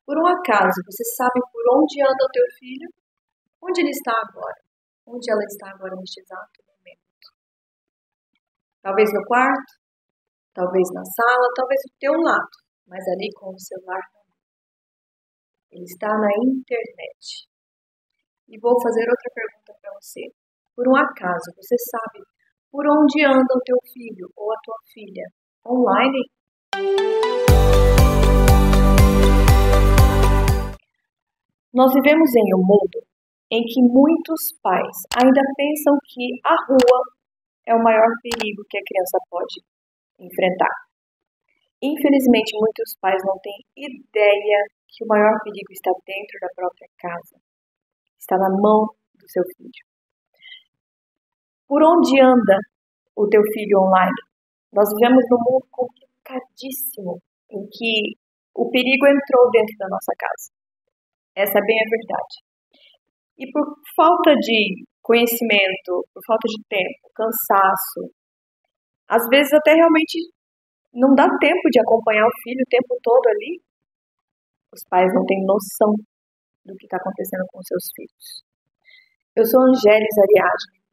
Por um acaso, você sabe por onde anda o teu filho? Onde ele está agora? Onde ela está agora neste exato momento? Talvez no quarto, talvez na sala, talvez do teu lado, mas ali com o celular não. Ele está na internet. E vou fazer outra pergunta para você. Por um acaso, você sabe por onde anda o teu filho ou a tua filha? Online? Nós vivemos em um mundo em que muitos pais ainda pensam que a rua é o maior perigo que a criança pode enfrentar. Infelizmente, muitos pais não têm ideia que o maior perigo está dentro da própria casa. Está na mão do seu filho. Por onde anda o teu filho online? Nós vivemos num mundo complicadíssimo em que o perigo entrou dentro da nossa casa. Essa é bem a verdade. E por falta de conhecimento, por falta de tempo, cansaço, às vezes até realmente não dá tempo de acompanhar o filho o tempo todo ali. Os pais não têm noção do que está acontecendo com seus filhos. Eu sou Angélis Ariadne.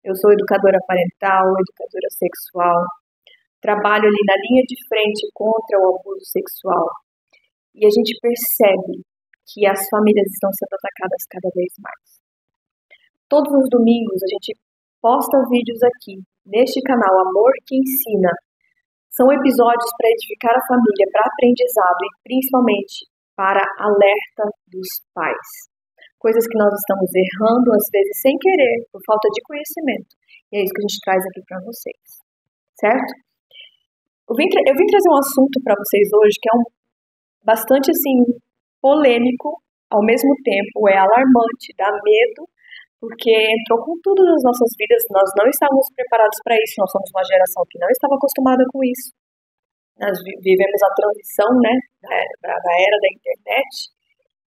Eu sou educadora parental, educadora sexual. Trabalho ali na linha de frente contra o abuso sexual. E a gente percebe que as famílias estão sendo atacadas cada vez mais. Todos os domingos a gente posta vídeos aqui, neste canal Amor que Ensina. São episódios para edificar a família, para aprendizado e principalmente para alerta dos pais. Coisas que nós estamos errando, às vezes sem querer, por falta de conhecimento. E é isso que a gente traz aqui para vocês, certo? Eu vim trazer um assunto para vocês hoje que é bastante assim polêmico, ao mesmo tempo é alarmante, dá medo, porque entrou com tudo nas nossas vidas, nós não estávamos preparados para isso, nós somos uma geração que não estava acostumada com isso. Nós vivemos a transição, né, da era da internet,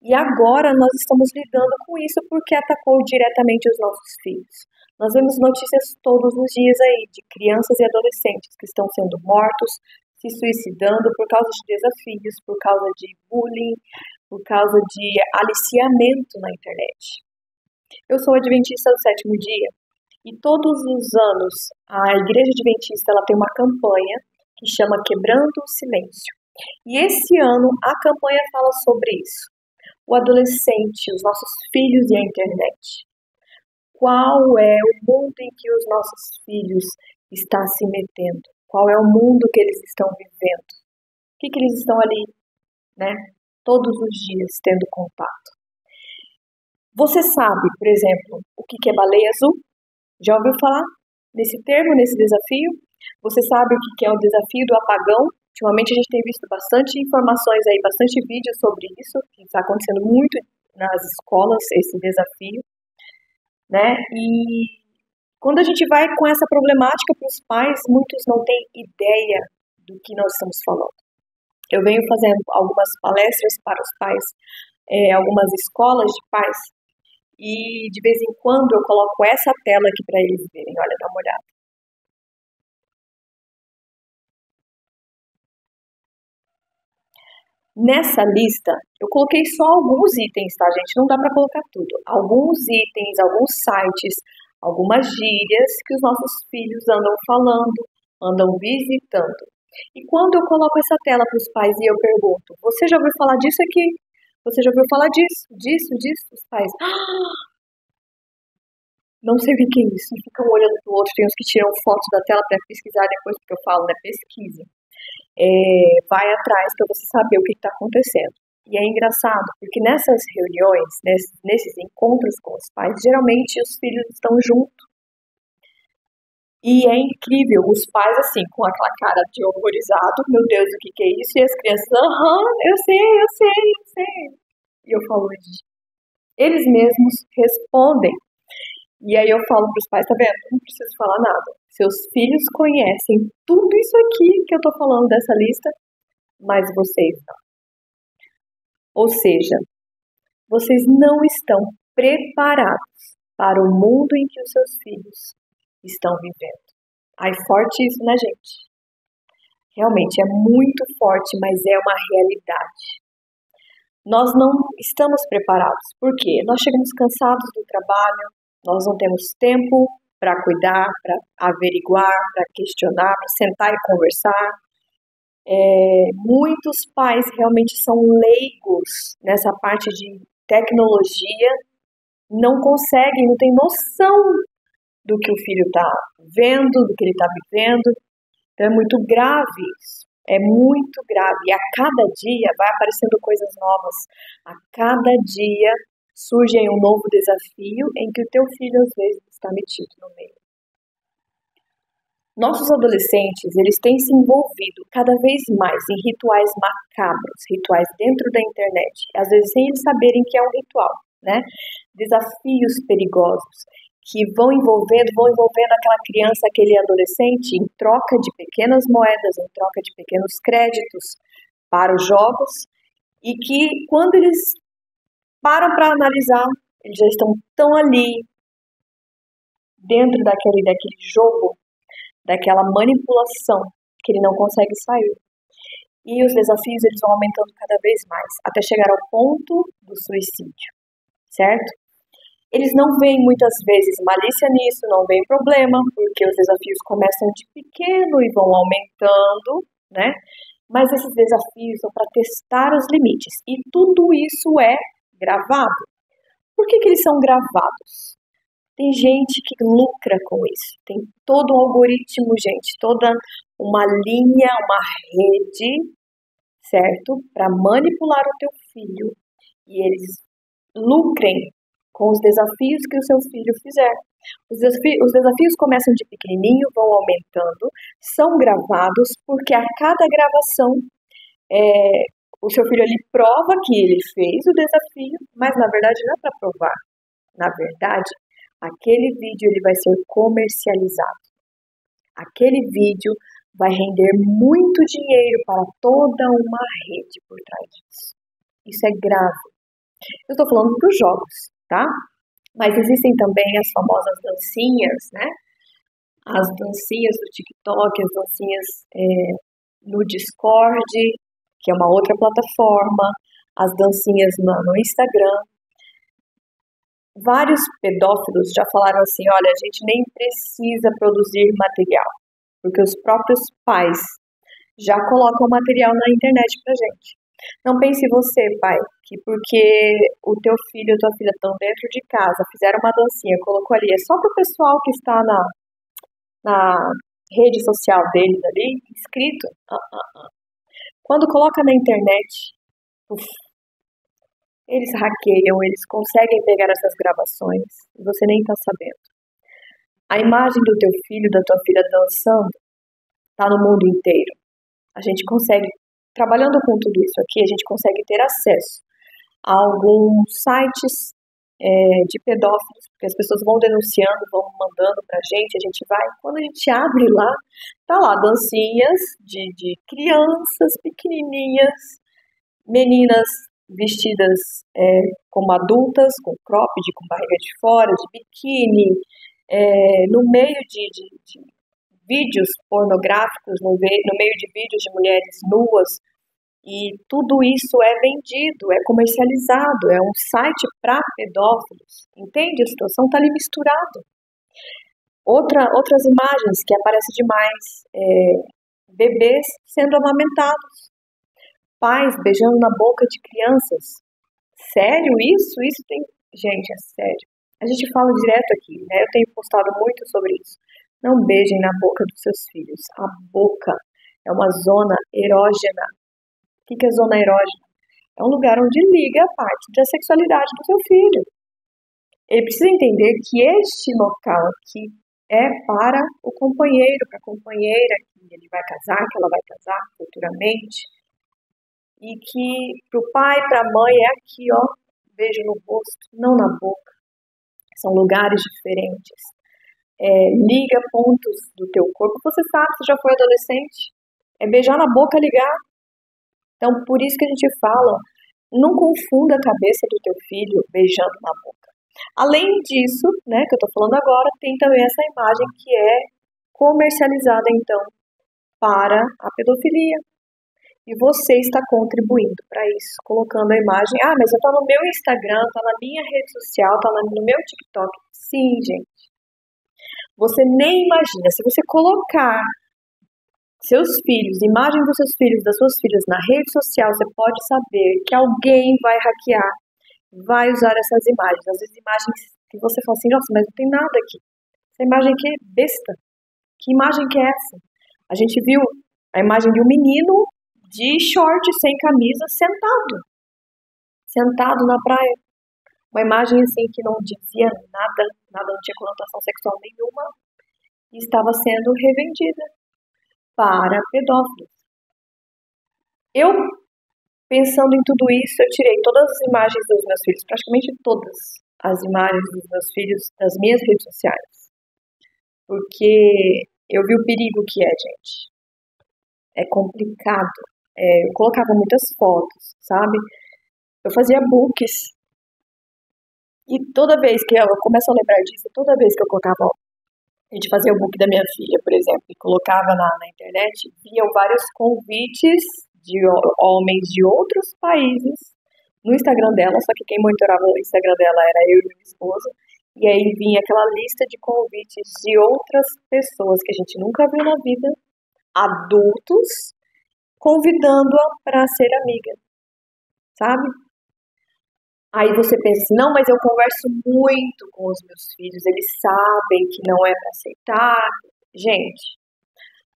e agora nós estamos lidando com isso porque atacou diretamente os nossos filhos. Nós vemos notícias todos os dias aí de crianças e adolescentes que estão sendo mortos, se suicidando por causa de desafios, por causa de bullying, por causa de aliciamento na internet. Eu sou adventista do sétimo dia e todos os anos a Igreja Adventista ela tem uma campanha que chama Quebrando o Silêncio. E esse ano a campanha fala sobre isso. O adolescente, os nossos filhos e a internet. Qual é o mundo em que os nossos filhos estão se metendo? Qual é o mundo que eles estão vivendo? O que eles estão ali, né? Todos os dias tendo contato. Você sabe, por exemplo, o que é baleia azul? Já ouviu falar nesse termo, nesse desafio? Você sabe o que é o desafio do apagão? Ultimamente a gente tem visto bastante informações aí, bastante vídeos sobre isso, que está acontecendo muito nas escolas, esse desafio, né? E quando a gente vai com essa problemática para os pais, muitos não têm ideia do que nós estamos falando. Eu venho fazendo algumas palestras para os pais, algumas escolas de pais, e de vez em quando eu coloco essa tela aqui para eles verem. Olha, dá uma olhada. Nessa lista, eu coloquei só alguns itens, tá, gente? Não dá para colocar tudo. Alguns itens, alguns sites, algumas gírias que os nossos filhos andam falando, andam visitando. E quando eu coloco essa tela para os pais e eu pergunto, você já ouviu falar disso aqui? Você já ouviu falar disso? Os pais, não sei o que é isso. E ficam olhando para o outro, tem uns que tiram fotos da tela para pesquisar depois, porque eu falo, né, pesquise. Vai atrás para você saber o que está acontecendo. E é engraçado, porque nessas reuniões, nesses encontros com os pais, geralmente os filhos estão juntos. E é incrível, os pais assim, com aquela cara de horrorizado, meu Deus, o que é isso? E as crianças, eu sei. E eu falo, eles mesmos respondem. E aí eu falo para os pais, tá vendo? Não preciso falar nada. Seus filhos conhecem tudo isso aqui que eu tô falando dessa lista, mas vocês não. Ou seja, vocês não estão preparados para o mundo em que os seus filhos estão vivendo. Ai, forte isso, né, gente? Realmente é muito forte, mas é uma realidade. Nós não estamos preparados. Por quê? Nós chegamos cansados do trabalho, nós não temos tempo para cuidar, para averiguar, para questionar, para sentar e conversar. Muitos pais realmente são leigos nessa parte de tecnologia, não conseguem, não têm noção do que o filho está vendo, do que ele está vivendo. Então é muito grave isso. É muito grave. E a cada dia vai aparecendo coisas novas. A cada dia surge aí um novo desafio em que o teu filho às vezes está metido no meio. Nossos adolescentes, eles têm se envolvido cada vez mais em rituais macabros, rituais dentro da internet, às vezes sem eles saberem que é um ritual, né? Desafios perigosos que vão envolvendo aquela criança, aquele adolescente em troca de pequenas moedas, em troca de pequenos créditos para os jogos, e que quando eles param para analisar, eles já estão tão ali dentro daquele jogo, daquela manipulação, que ele não consegue sair. E os desafios eles vão aumentando cada vez mais, até chegar ao ponto do suicídio, certo? Eles não veem muitas vezes malícia nisso, não veem problema, porque os desafios começam de pequeno e vão aumentando, né? Mas esses desafios são para testar os limites. E tudo isso é gravado. Por que eles são gravados? Tem gente que lucra com isso. Tem todo um algoritmo, gente, toda uma linha, uma rede, certo? Para manipular o teu filho. E eles lucrem com os desafios que o seu filho fizer. Os desafios começam de pequenininho, vão aumentando, são gravados, porque a cada gravação o seu filho ele prova que ele fez o desafio, mas na verdade não é para provar. Na verdade, aquele vídeo ele vai ser comercializado. Aquele vídeo vai render muito dinheiro para toda uma rede por trás disso. Isso é grave. Eu estou falando dos jogos, tá? Mas existem também as famosas dancinhas, né? As dancinhas do TikTok, as dancinhas no Discord, que é uma outra plataforma, as dancinhas no Instagram. Vários pedófilos já falaram assim, olha, a gente nem precisa produzir material, porque os próprios pais já colocam material na internet pra gente. Não pense você, pai, que porque o teu filho ou tua filha estão dentro de casa, fizeram uma dancinha, colocou ali, é só pro pessoal que está na rede social deles ali, inscrito. Quando coloca na internet, eles hackeiam, eles conseguem pegar essas gravações e você nem está sabendo. A imagem do teu filho, da tua filha dançando, está no mundo inteiro. A gente consegue, trabalhando com tudo isso aqui, a gente consegue ter acesso a alguns sites de pedófilos, porque as pessoas vão denunciando, vão mandando pra gente, a gente vai, quando a gente abre lá, tá lá dancinhas de crianças pequenininhas, meninas vestidas como adultas, com cropped, com barriga de fora, de biquíni, no meio de vídeos pornográficos, no meio de vídeos de mulheres nuas, e tudo isso é vendido, é comercializado, é um site para pedófilos, entende? A situação está ali misturado. Outras imagens que aparecem demais, bebês sendo amamentados, pais beijando na boca de crianças. Sério isso? Isso tem... Gente, é sério. A gente fala direto aqui, né? Eu tenho postado muito sobre isso. Não beijem na boca dos seus filhos. A boca é uma zona erógena. O que é zona erógena? É um lugar onde liga a parte da sexualidade do seu filho. Ele precisa entender que este local aqui é para o companheiro, para a companheira que ele vai casar, que ela vai casar futuramente. E que para o pai, para a mãe, é aqui, ó, beijo no rosto, não na boca. São lugares diferentes. Liga pontos do teu corpo. Você sabe, você já foi adolescente. É beijar na boca, ligar. Então, por isso que a gente fala, não confunda a cabeça do teu filho beijando na boca. Além disso, né, que eu tô falando agora, tem também essa imagem que é comercializada, então, para a pedofilia. E você está contribuindo para isso, colocando a imagem. Ah, mas eu tô no meu Instagram, tá na minha rede social, tá no meu TikTok. Sim, gente. Você nem imagina. Se você colocar seus filhos, imagem dos seus filhos, das suas filhas na rede social, você pode saber que alguém vai hackear, vai usar essas imagens. Às vezes imagens que você fala assim, nossa, mas não tem nada aqui. Essa imagem aqui é besta. Que imagem que é essa? A gente viu a imagem de um menino de short, sem camisa, sentado na praia. Uma imagem assim que não dizia nada, não tinha conotação sexual nenhuma e estava sendo revendida para pedófilos. Eu, pensando em tudo isso, eu tirei todas as imagens dos meus filhos, praticamente todas as imagens dos meus filhos das minhas redes sociais. Porque eu vi o perigo que é, gente. É complicado. Eu colocava muitas fotos, sabe? Eu fazia books. E toda vez que eu começo a lembrar disso, toda vez que eu colocava, a gente fazia o book da minha filha, por exemplo, e colocava na internet, viam vários convites de homens de outros países no Instagram dela, só que quem monitorava o Instagram dela era eu e meu esposo, e aí vinha aquela lista de convites de outras pessoas que a gente nunca viu na vida, adultos, convidando-a para ser amiga, sabe? Aí você pensa assim, não, mas eu converso muito com os meus filhos, eles sabem que não é para aceitar. Gente,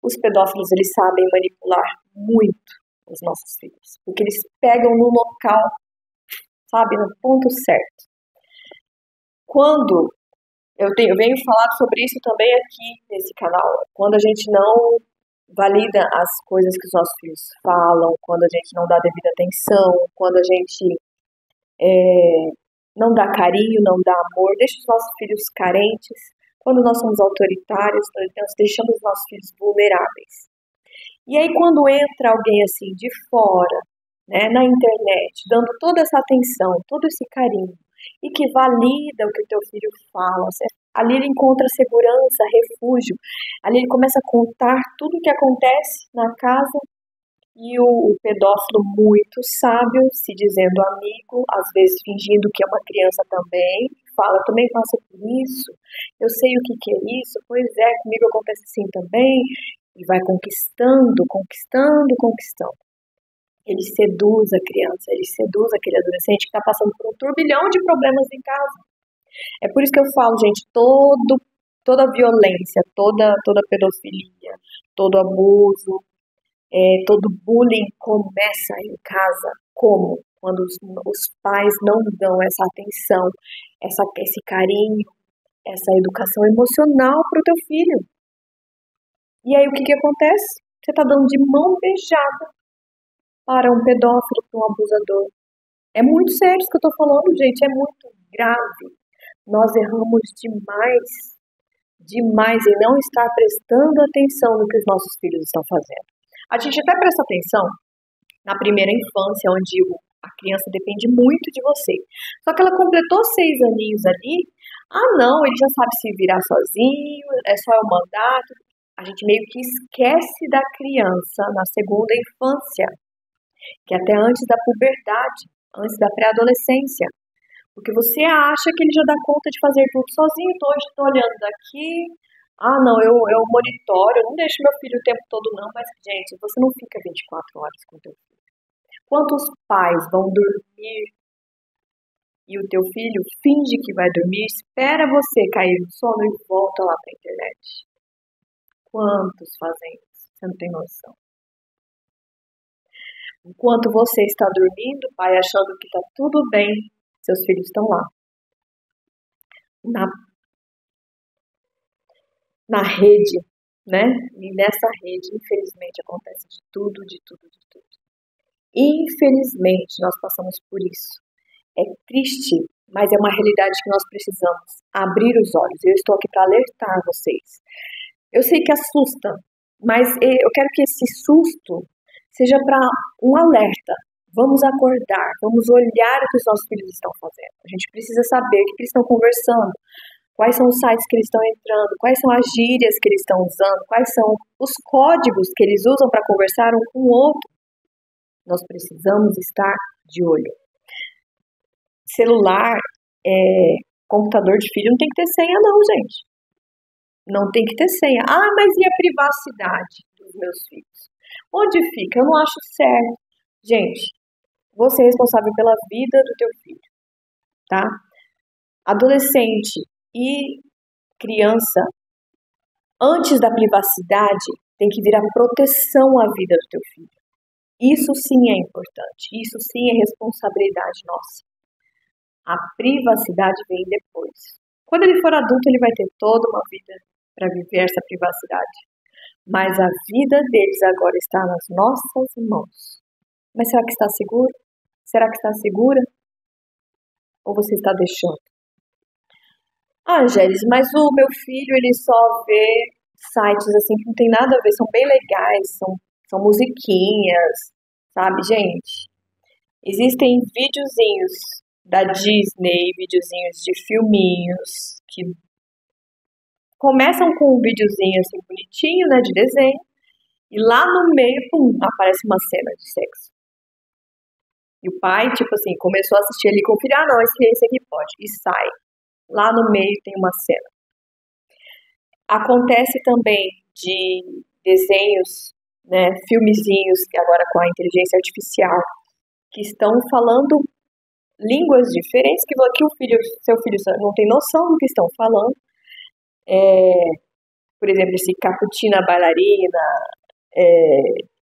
os pedófilos, eles sabem manipular muito os nossos filhos, porque eles pegam no local, sabe, no ponto certo. Quando eu venho falar sobre isso também aqui nesse canal, quando a gente não valida as coisas que os nossos filhos falam, quando a gente não dá devida atenção, quando a gente não dá carinho, não dá amor, deixa os nossos filhos carentes, quando nós somos autoritários, nós deixamos os nossos filhos vulneráveis. E aí quando entra alguém assim de fora, né, na internet, dando toda essa atenção, todo esse carinho, e que valida o que o teu filho fala, ali ele encontra segurança, refúgio, ali ele começa a contar tudo o que acontece na casa, e o pedófilo muito sábio, se dizendo amigo, às vezes fingindo que é uma criança também, fala, também passo por isso, eu sei o que é isso, pois é, comigo acontece assim também, e vai conquistando. Ele seduz a criança, ele seduz aquele adolescente que está passando por um turbilhão de problemas em casa. É por isso que eu falo, gente, toda violência, toda pedofilia, todo abuso, todo bullying começa em casa. Como? Quando os pais não dão essa atenção, esse carinho, essa educação emocional para o teu filho. E aí o que acontece? Você está dando de mão beijada para um pedófilo, para um abusador. É muito sério isso que eu estou falando, gente, é muito grave. Nós erramos demais em não estar prestando atenção no que os nossos filhos estão fazendo. A gente até presta atenção na primeira infância, onde a criança depende muito de você. Só que ela completou 6 aninhos ali, não, ele já sabe se virar sozinho, é só eu mandar. A gente meio que esquece da criança na segunda infância, que é até antes da puberdade, antes da pré-adolescência. Porque você acha que ele já dá conta de fazer tudo sozinho, hoje estou olhando daqui, não, eu monitoro, eu não deixo meu filho o tempo todo não, mas, gente, você não fica 24 horas com o teu filho. Quantos pais vão dormir e o teu filho finge que vai dormir, espera você cair no sono e volta lá para a internet? Quantos fazem isso? Você não tem noção. Enquanto você está dormindo, pai, achando que está tudo bem, seus filhos estão lá. Na rede, né? E nessa rede, infelizmente, acontece de tudo. Infelizmente, nós passamos por isso. É triste, mas é uma realidade que nós precisamos abrir os olhos. Eu estou aqui para alertar vocês. Eu sei que assusta, mas eu quero que esse susto seja para um alerta. Vamos acordar, vamos olhar o que os nossos filhos estão fazendo. A gente precisa saber o que eles estão conversando, quais são os sites que eles estão entrando, quais são as gírias que eles estão usando, quais são os códigos que eles usam para conversar um com o outro. Nós precisamos estar de olho. Celular, computador de filho não tem que ter senha não, gente. Não tem que ter senha. Ah, mas e a privacidade dos meus filhos? Onde fica? Eu não acho certo. Gente, você é responsável pela vida do teu filho, tá? Adolescente e criança, antes da privacidade, tem que vir a proteção à vida do teu filho. Isso sim é importante. Isso sim é responsabilidade nossa. A privacidade vem depois. Quando ele for adulto, ele vai ter toda uma vida para viver essa privacidade. Mas a vida deles agora está nas nossas mãos. Mas será que está seguro? Será que está segura? Ou você está deixando? Ah, Gélis, mas o meu filho, ele só vê sites assim que não tem nada a ver, são bem legais, são musiquinhas, sabe, gente? Existem videozinhos da Disney, videozinhos de filminhos, que começam com um videozinho assim bonitinho, né, de desenho, e lá no meio, pum, aparece uma cena de sexo. E o pai, tipo assim, começou a assistir ali e conferir, ah, não, esse aqui pode, e sai. Lá no meio tem uma cena. Acontece também de desenhos, né, filmezinhos, que agora com a inteligência artificial, que estão falando línguas diferentes, que seu filho não tem noção do que estão falando. Por exemplo, esse Caputina Bailarina,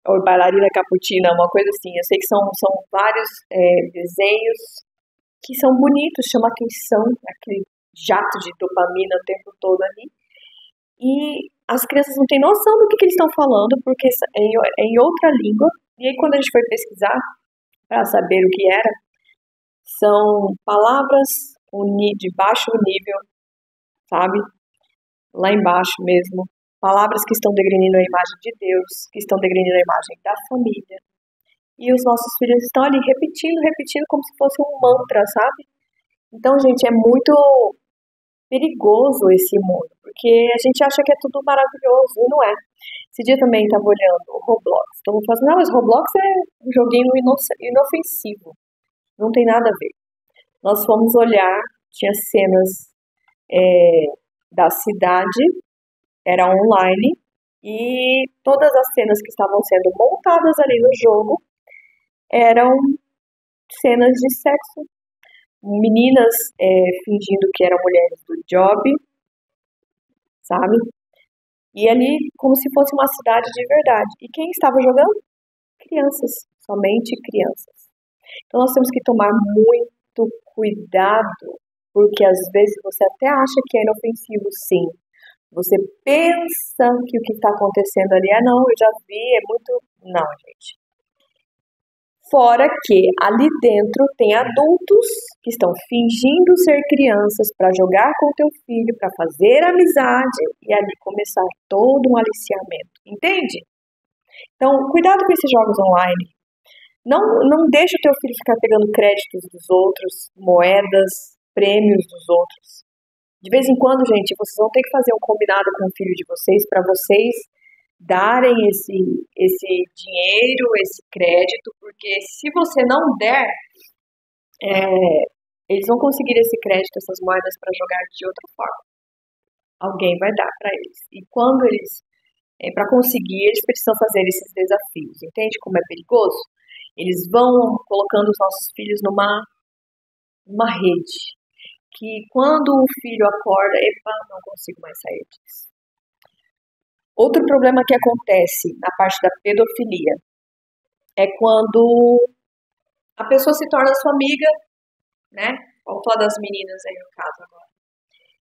ou Bailarina Caputina, uma coisa assim. Eu sei que são vários desenhos que são bonitos, chamam atenção, aquele jato de dopamina o tempo todo ali. E as crianças não têm noção do que eles estão falando, porque é em outra língua. E aí, quando a gente foi pesquisar para saber o que era, são palavras de baixo nível, sabe? Lá embaixo mesmo. Palavras que estão degrinindo a imagem de Deus, que estão degrinindo a imagem da família. E os nossos filhos estão ali repetindo como se fosse um mantra, sabe? Então, gente, é muito perigoso esse mundo, porque a gente acha que é tudo maravilhoso, e não é. Esse dia também estava olhando o Roblox. Então, eu falo assim, não, mas Roblox é um joguinho inofensivo. Não tem nada a ver. Nós fomos olhar, tinha cenas da cidade, era online, e todas as cenas que estavam sendo montadas ali no jogo eram cenas de sexo. Meninas fingindo que eram mulheres do job, sabe? E ali como se fosse uma cidade de verdade. E quem estava jogando? Crianças, somente crianças. Então nós temos que tomar muito cuidado, porque às vezes você até acha que é inofensivo, sim. Você pensa que o que está acontecendo ali, não, eu já vi, é muito... Não, gente. Fora que ali dentro tem adultos que estão fingindo ser crianças para jogar com o teu filho, para fazer amizade e ali começar todo um aliciamento, entende? Então, cuidado com esses jogos online. Não deixe o teu filho ficar pegando créditos dos outros, moedas, prêmios dos outros. De vez em quando, gente, vocês vão ter que fazer um combinado com o filho de vocês para vocês darem esse dinheiro, esse crédito, porque se você não der, eles vão conseguir esse crédito, essas moedas para jogar de outra forma. Alguém vai dar para eles. E quando eles, para conseguir, eles precisam fazer esses desafios. Entende como é perigoso? Eles vão colocando os nossos filhos numa rede, que quando o filho acorda, epa, não consigo mais sair disso. Outro problema que acontece na parte da pedofilia é quando a pessoa se torna sua amiga, né? Vamos falar das meninas aí no caso agora.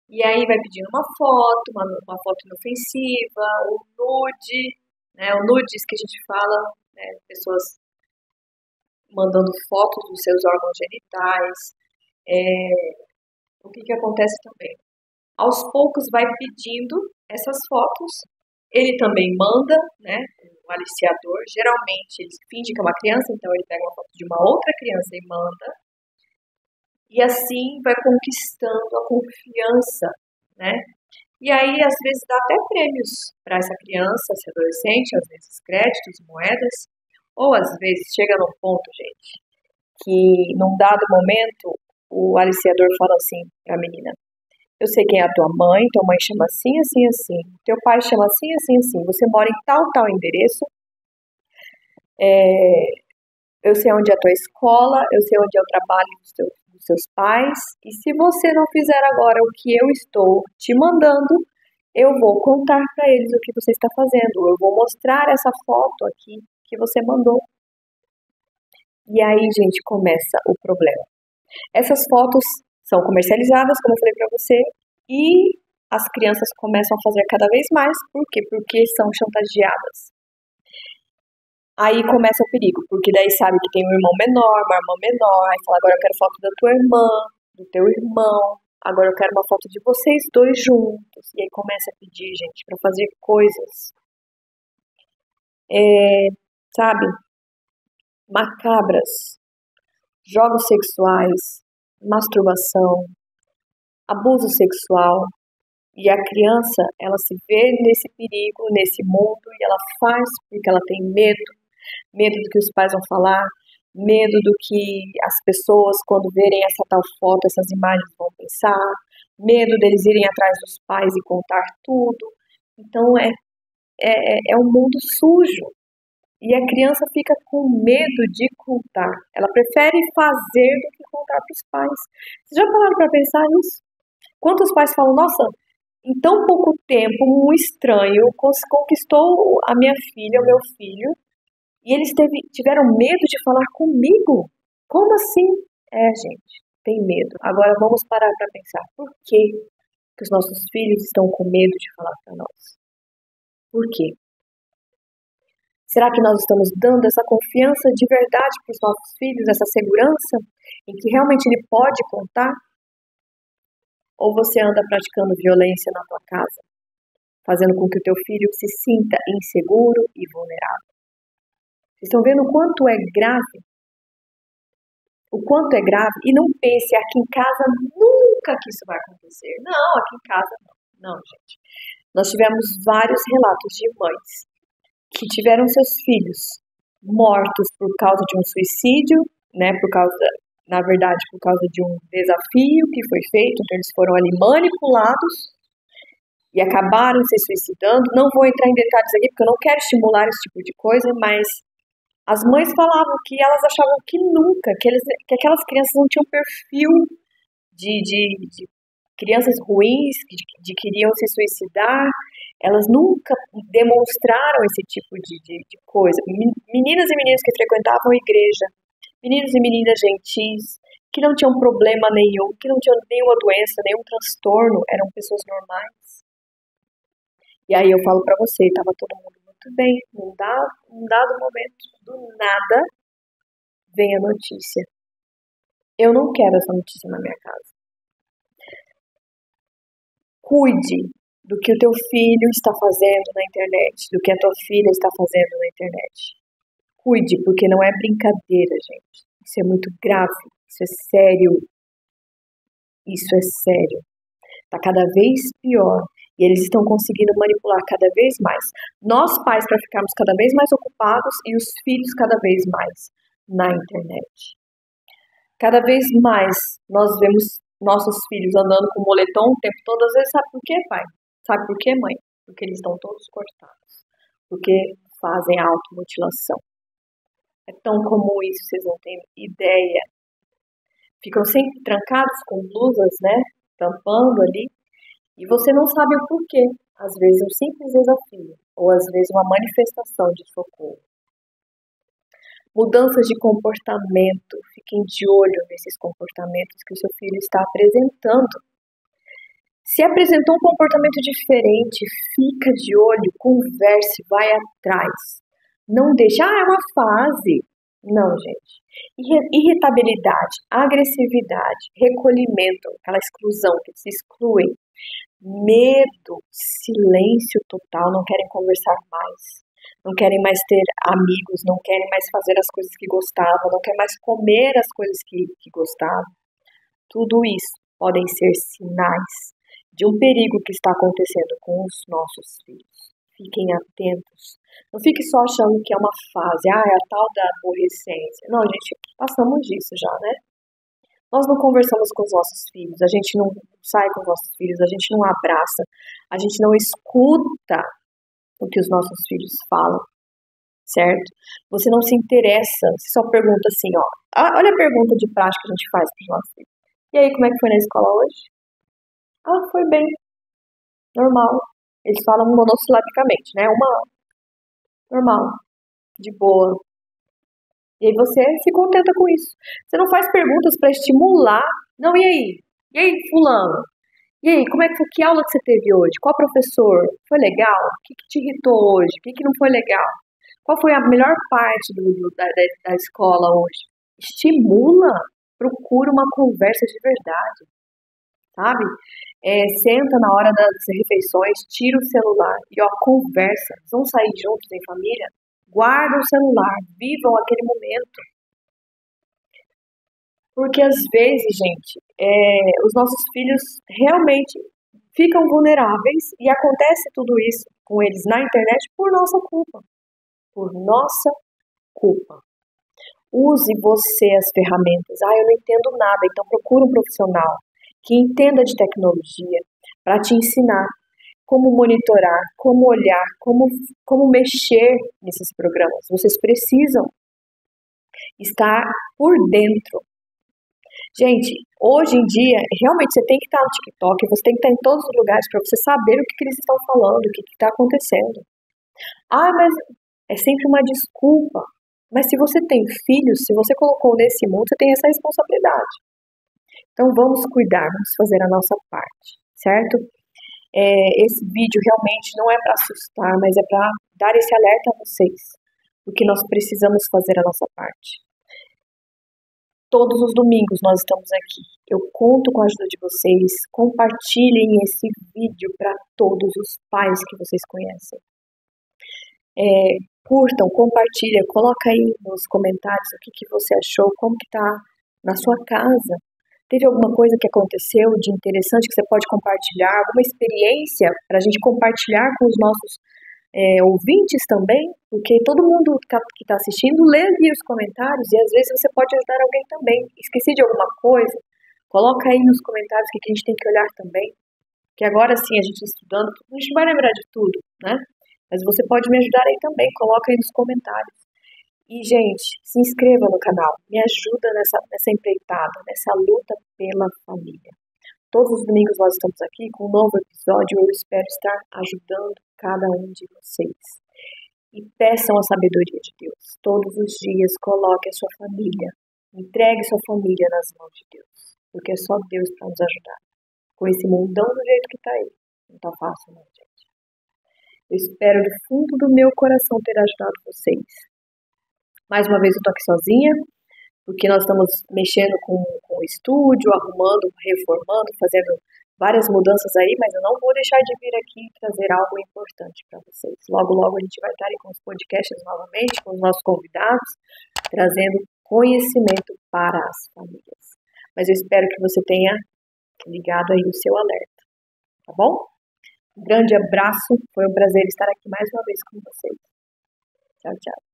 E aí vai pedindo uma foto inofensiva, o nude, né? O nudes que a gente fala, né? Pessoas mandando fotos dos seus órgãos genitais. O que acontece também? Aos poucos vai pedindo essas fotos. Ele também manda, né, o aliciador, geralmente ele finge que é uma criança, então ele pega uma foto de uma outra criança e manda, e assim vai conquistando a confiança, né, e aí às vezes dá até prêmios para essa criança, esse adolescente, às vezes créditos, moedas, Ou às vezes chega num ponto, gente, que num dado momento o aliciador fala assim pra menina: eu sei quem é a tua mãe chama assim, assim, assim, teu pai chama assim, assim, assim, você mora em tal, tal endereço, é, eu sei onde é a tua escola, eu sei onde é o trabalho dos seus pais, e se você não fizer agora o que eu estou te mandando, eu vou contar para eles o que você está fazendo, eu vou mostrar essa foto aqui que você mandou. E aí, gente, começa o problema. Essas fotos são comercializadas, como eu falei para você, e as crianças começam a fazer cada vez mais. Por quê? Porque são chantageadas. Aí começa o perigo, porque daí sabe que tem um irmão menor, uma irmã menor, aí fala, agora eu quero foto da tua irmã, do teu irmão, agora eu quero uma foto de vocês dois juntos. E aí começa a pedir, gente, para fazer coisas, sabe, macabras, jogos sexuais, masturbação, abuso sexual. E a criança, ela se vê nesse perigo, nesse mundo, e ela faz porque ela tem medo, medo do que os pais vão falar, medo do que as pessoas, quando verem essa tal foto, essas imagens, vão pensar, medo deles irem atrás dos pais e contar tudo. Então é um mundo sujo. E a criança fica com medo de contar. Ela prefere fazer do que contar para os pais. Vocês já pararam para pensar nisso? Quantos pais falam, nossa, em tão pouco tempo, um estranho conquistou a minha filha, o meu filho, e eles tiveram medo de falar comigo? Como assim? Gente, tem medo. Agora vamos parar para pensar. Por que os nossos filhos estão com medo de falar para nós? Por quê? Será que nós estamos dando essa confiança de verdade para os nossos filhos, essa segurança em que realmente ele pode contar? Ou você anda praticando violência na tua casa, fazendo com que o teu filho se sinta inseguro e vulnerável? Vocês estão vendo o quanto é grave? O quanto é grave? E não pense, aqui em casa nunca que isso vai acontecer. Não, aqui em casa não. Não, gente. Nós tivemos vários relatos de mães que tiveram seus filhos mortos por causa de um suicídio, né? Na verdade, por causa de um desafio que foi feito, então eles foram ali manipulados e acabaram se suicidando. Não vou entrar em detalhes aqui, porque eu não quero estimular esse tipo de coisa, mas as mães falavam que elas achavam que nunca, que aquelas crianças não tinham perfil de crianças ruins, que iriam se suicidar. Elas nunca demonstraram esse tipo de coisa. Meninas e meninos que frequentavam a igreja, meninos e meninas gentis, que não tinham problema nenhum, que não tinham nenhuma doença, nenhum transtorno, eram pessoas normais. E aí eu falo pra você, tava todo mundo muito bem, num dado momento, do nada, vem a notícia. Eu não quero essa notícia na minha casa. Cuide do que o teu filho está fazendo na internet, do que a tua filha está fazendo na internet. Cuide, porque não é brincadeira, gente. Isso é muito grave, isso é sério. Isso é sério. Tá cada vez pior. E eles estão conseguindo manipular cada vez mais. Nós, pais, para ficarmos cada vez mais ocupados e os filhos cada vez mais na internet. Cada vez mais nós vemos nossos filhos andando com moletom o tempo todo. Às vezes, sabe por quê, pai? Sabe por quê, mãe? Porque eles estão todos cortados. Porque fazem automutilação. É tão comum isso, vocês não têm ideia. Ficam sempre trancados com blusas, né? Tampando ali. E você não sabe o porquê. Às vezes um simples desafio. Ou às vezes uma manifestação de socorro. Mudanças de comportamento. Fiquem de olho nesses comportamentos que o seu filho está apresentando. Se apresentou um comportamento diferente, fica de olho, converse, vai atrás. Não deixe, é uma fase. Não, gente. Irritabilidade, agressividade, recolhimento, aquela exclusão, que se excluem. Medo, silêncio total, não querem conversar mais. Não querem mais ter amigos, não querem mais fazer as coisas que gostavam, não querem mais comer as coisas que gostavam. Tudo isso podem ser sinais de um perigo que está acontecendo com os nossos filhos. Fiquem atentos. Não fique só achando que é uma fase. É a tal da aborrecência. Não, gente, passamos disso já, né? Nós não conversamos com os nossos filhos, a gente não sai com os nossos filhos, a gente não abraça, a gente não escuta o que os nossos filhos falam, certo? Você não se interessa, você só pergunta assim, ó. Olha a pergunta de prática que a gente faz para os nossos filhos. E aí, como é que foi na escola hoje? Foi bem, normal. Eles falam monossilabicamente, né? Normal, de boa. E aí você se contenta com isso. Você não faz perguntas para estimular. Não, e aí? E aí, fulano? E aí, como é que foi? Que aula que você teve hoje? Qual professor? Foi legal? O que te irritou hoje? O que não foi legal? Qual foi a melhor parte da escola hoje? Estimula, procura uma conversa de verdade, sabe? Senta na hora das refeições, tira o celular e conversa. Vão sair juntos em família? Guarda o celular, vivam aquele momento. Porque às vezes, gente, os nossos filhos realmente ficam vulneráveis e acontece tudo isso com eles na internet por nossa culpa. Por nossa culpa. Use você as ferramentas. Eu não entendo nada, então procure um profissional que entenda de tecnologia para te ensinar como monitorar, como olhar, como mexer nesses programas. Vocês precisam estar por dentro. Gente, hoje em dia, realmente você tem que estar no TikTok, você tem que estar em todos os lugares para você saber o que eles estão falando, o que está acontecendo. Mas é sempre uma desculpa. Mas se você tem filhos, se você colocou nesse mundo, você tem essa responsabilidade. Então vamos cuidar, vamos fazer a nossa parte, certo? Esse vídeo realmente não é para assustar, mas é para dar esse alerta a vocês, porque nós precisamos fazer a nossa parte. Todos os domingos nós estamos aqui. Eu conto com a ajuda de vocês. Compartilhem esse vídeo para todos os pais que vocês conhecem. Curtam, compartilhem, coloca aí nos comentários o que você achou, como que tá na sua casa. Teve alguma coisa que aconteceu de interessante que você pode compartilhar? Alguma experiência para a gente compartilhar com os nossos ouvintes também? Porque todo mundo que está assistindo lê ali os comentários e às vezes você pode ajudar alguém também. Esqueci de alguma coisa? Coloca aí nos comentários o que a gente tem que olhar também. Que agora sim, a gente estudando, a gente vai lembrar de tudo, né? Mas você pode me ajudar aí também, coloca aí nos comentários. E, gente, se inscreva no canal, me ajuda nessa empreitada, nessa luta pela família. Todos os domingos nós estamos aqui com um novo episódio, eu espero estar ajudando cada um de vocês. E peçam a sabedoria de Deus. Todos os dias coloque a sua família, entregue sua família nas mãos de Deus, porque é só Deus para nos ajudar. Com esse mundão do jeito que está aí, não está fácil não, gente. Eu espero do fundo do meu coração ter ajudado vocês. Mais uma vez eu tô aqui sozinha, porque nós estamos mexendo com o estúdio, arrumando, reformando, fazendo várias mudanças aí, mas eu não vou deixar de vir aqui trazer algo importante para vocês. Logo, logo a gente vai estar aí com os podcasts novamente, com os nossos convidados, trazendo conhecimento para as famílias. Mas eu espero que você tenha ligado aí o seu alerta, tá bom? Um grande abraço, foi um prazer estar aqui mais uma vez com vocês. Tchau, tchau.